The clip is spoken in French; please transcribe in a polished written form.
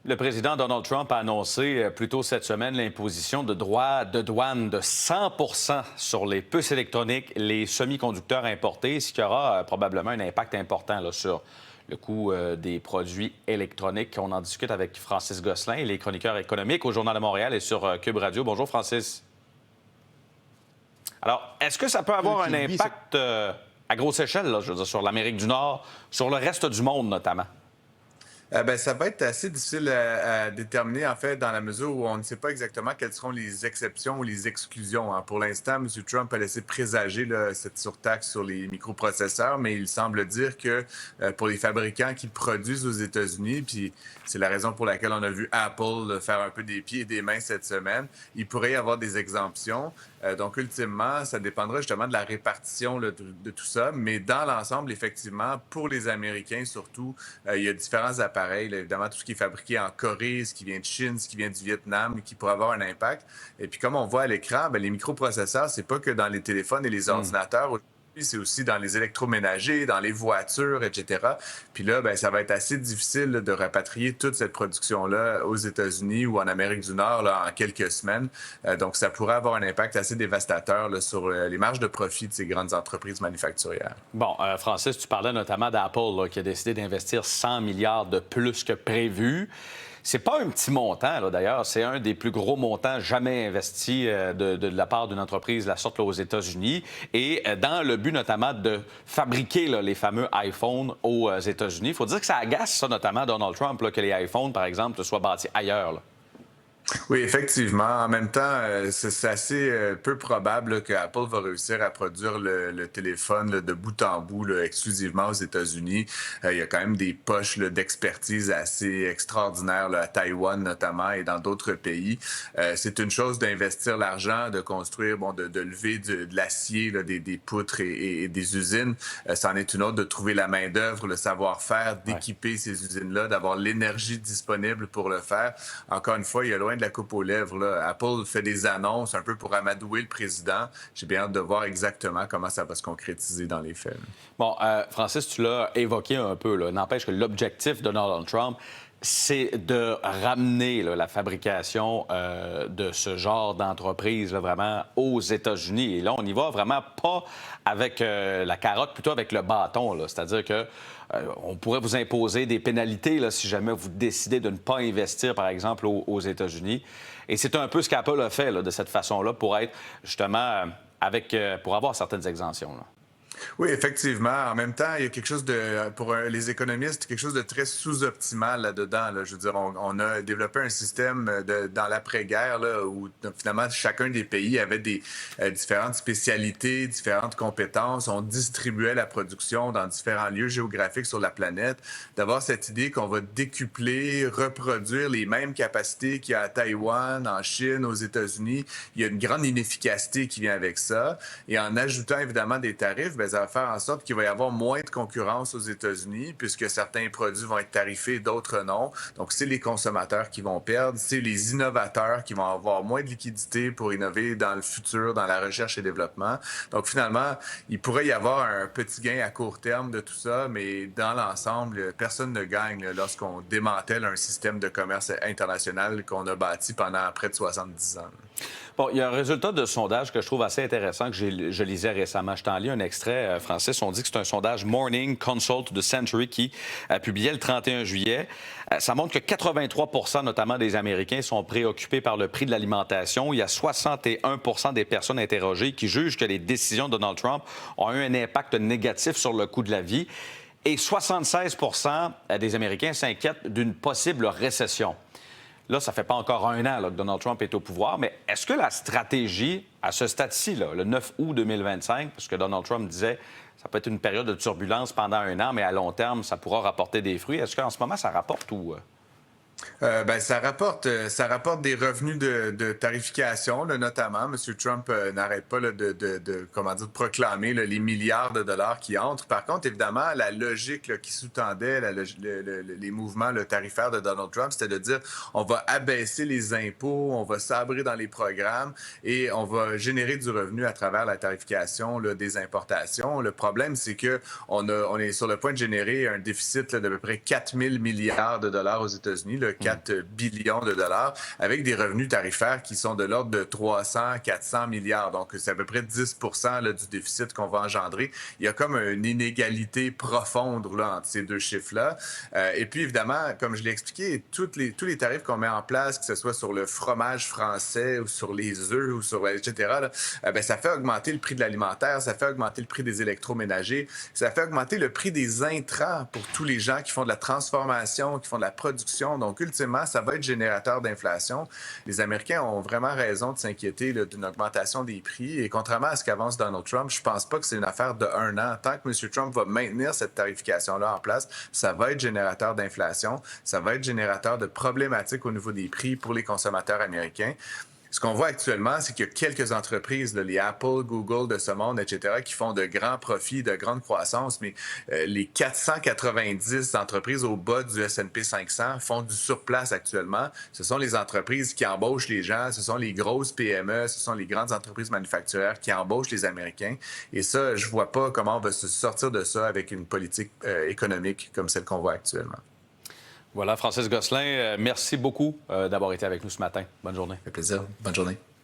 Le président Donald Trump a annoncé plus tôt cette semaine l'imposition de droits de douane de 100 sur les puces électroniques, les semi-conducteurs importés, ce qui aura probablement un impact important là, sur le coût des produits électroniques. On en discute avec Francis Gosselin, il est chroniqueur économique au Journal de Montréal et sur Cube Radio. Bonjour, Francis. Alors, est-ce que ça peut avoir un impact à grosse échelle, là, je veux dire, sur l'Amérique du Nord, sur le reste du monde notamment? Ça va être assez difficile à déterminer, en fait, dans la mesure où on ne sait pas exactement quelles seront les exceptions ou les exclusions, hein. Pour l'instant, M. Trump a laissé présager là, cette surtaxe sur les microprocesseurs, mais il semble dire que pour les fabricants qui produisent aux États-Unis, puis c'est la raison pour laquelle on a vu Apple faire un peu des pieds et des mains cette semaine, il pourrait y avoir des exemptions. Donc, ultimement, ça dépendra justement de la répartition là, de tout ça. Mais dans l'ensemble, effectivement, pour les Américains surtout, il y a différents appareils. Là, évidemment, tout ce qui est fabriqué en Corée, ce qui vient de Chine, ce qui vient du Vietnam, qui pourrait avoir un impact. Et puis, comme on voit à l'écran, les microprocesseurs, c'est pas que dans les téléphones et les ordinateurs. C'est aussi dans les électroménagers, dans les voitures, etc. Puis là, ça va être assez difficile là, de rapatrier toute cette production-là aux États-Unis ou en Amérique du Nord là, en quelques semaines. Donc, ça pourrait avoir un impact assez dévastateur là, sur les marges de profit de ces grandes entreprises manufacturières. Bon, Francis, tu parlais notamment d'Apple là, qui a décidé d'investir 100 milliards de plus que prévu. C'est pas un petit montant, là, d'ailleurs. C'est un des plus gros montants jamais investis de la part d'une entreprise de la sorte là, aux États-Unis. Et dans le but, notamment, de fabriquer là, les fameux iPhones aux États-Unis. Il faut dire que ça agace, ça, notamment, Donald Trump, là, que les iPhones, par exemple, soient bâtis ailleurs, là. Oui, effectivement. En même temps, c'est assez peu probable là, que Apple va réussir à produire le téléphone là, de bout en bout là, exclusivement aux États-Unis. Il y a quand même des poches là, d'expertise assez extraordinaires là, à Taïwan notamment et dans d'autres pays. C'est une chose d'investir l'argent, de construire, de lever de l'acier, là, des poutres et des usines. C'en est une autre de trouver la main-d'œuvre, le savoir-faire, Ouais. d'équiper ces usines-là, d'avoir l'énergie disponible pour le faire. Encore une fois, il y a loin de la coupe aux lèvres, là. Apple fait des annonces un peu pour amadouer le président. J'ai bien hâte de voir exactement comment ça va se concrétiser dans les faits. Bon, Francis, tu l'as évoqué un peu, là. N'empêche que l'objectif de Donald Trump, c'est de ramener là, la fabrication de ce genre d'entreprise là, vraiment aux États-Unis. Et là, on n'y va vraiment pas avec la carotte, plutôt avec le bâton, là. C'est-à-dire que on pourrait vous imposer des pénalités là, si jamais vous décidez de ne pas investir, par exemple, aux États-Unis. Et c'est un peu ce qu'Apple a fait là, de cette façon-là pour être justement pour avoir certaines exemptions, là. Oui, effectivement. En même temps, il y a quelque chose de, pour les économistes, quelque chose de très sous-optimal là-dedans. Là. Je veux dire, on a développé un système dans l'après-guerre là, où finalement chacun des pays avait des différentes spécialités, différentes compétences. On distribuait la production dans différents lieux géographiques sur la planète. D'avoir cette idée qu'on va décupler, reproduire les mêmes capacités qu'il y a à Taïwan, en Chine, aux États-Unis, il y a une grande inefficacité qui vient avec ça. Et en ajoutant évidemment des tarifs, ça va faire en sorte qu'il va y avoir moins de concurrence aux États-Unis, puisque certains produits vont être tarifés, d'autres non. Donc, c'est les consommateurs qui vont perdre, c'est les innovateurs qui vont avoir moins de liquidités pour innover dans le futur, dans la recherche et développement. Donc, finalement, il pourrait y avoir un petit gain à court terme de tout ça, mais dans l'ensemble, personne ne gagne là, lorsqu'on démantèle un système de commerce international qu'on a bâti pendant près de 70 ans. Bon, il y a un résultat de sondage que je trouve assez intéressant que je lisais récemment. Je t'en lis un extrait, Francis. On dit que c'est un sondage Morning Consult de Century qui a publié le 31 juillet. Ça montre que 83 notamment des Américains sont préoccupés par le prix de l'alimentation. Il y a 61 des personnes interrogées qui jugent que les décisions de Donald Trump ont eu un impact négatif sur le coût de la vie. Et 76 des Américains s'inquiètent d'une possible récession. Là, ça fait pas encore un an là, que Donald Trump est au pouvoir, mais est-ce que la stratégie, à ce stade-ci, là, le 9 août 2025, parce que Donald Trump disait ça peut être une période de turbulence pendant un an, mais à long terme, ça pourra rapporter des fruits, est-ce qu'en ce moment, ça rapporte ou... Ça rapporte des revenus de tarification, là, notamment. M. Trump n'arrête pas là, comment dire, de proclamer là, les milliards de dollars qui entrent. Par contre, évidemment, la logique là, qui sous-tendait les mouvements là, tarifaires de Donald Trump, c'était de dire on va abaisser les impôts, on va sabrer dans les programmes et on va générer du revenu à travers la tarification là, des importations. Le problème, c'est que on est sur le point de générer un déficit là, d'à peu près 4 000 milliards de dollars aux États-Unis. là, 4 billions de dollars, avec des revenus tarifaires qui sont de l'ordre de 300-400 milliards. Donc, c'est à peu près 10 là, du déficit qu'on va engendrer. Il y a comme une inégalité profonde là, entre ces deux chiffres-là. Et puis, évidemment, comme je l'ai expliqué, tous les tarifs qu'on met en place, que ce soit sur le fromage français ou sur les œufs ou sur etc., là, ben, ça fait augmenter le prix de l'alimentaire, ça fait augmenter le prix des électroménagers, ça fait augmenter le prix des intrants pour tous les gens qui font de la transformation, qui font de la production. Donc, ultimement, ça va être générateur d'inflation. Les Américains ont vraiment raison de s'inquiéter là, d'une augmentation des prix. Et contrairement à ce qu'avance Donald Trump, je ne pense pas que c'est une affaire de 1 an. Tant que M. Trump va maintenir cette tarification-là en place, ça va être générateur d'inflation, ça va être générateur de problématiques au niveau des prix pour les consommateurs américains. Ce qu'on voit actuellement, c'est qu'il y a quelques entreprises, là, les Apple, Google de ce monde, etc., qui font de grands profits, de grandes croissances, mais les 490 entreprises au bas du S&P 500 font du surplace actuellement. Ce sont les entreprises qui embauchent les gens, ce sont les grosses PME, ce sont les grandes entreprises manufacturières qui embauchent les Américains. Et ça, je ne vois pas comment on va se sortir de ça avec une politique économique comme celle qu'on voit actuellement. Voilà, Francis Gosselin, merci beaucoup d'avoir été avec nous ce matin. Bonne journée. Ça fait plaisir. Bonne journée.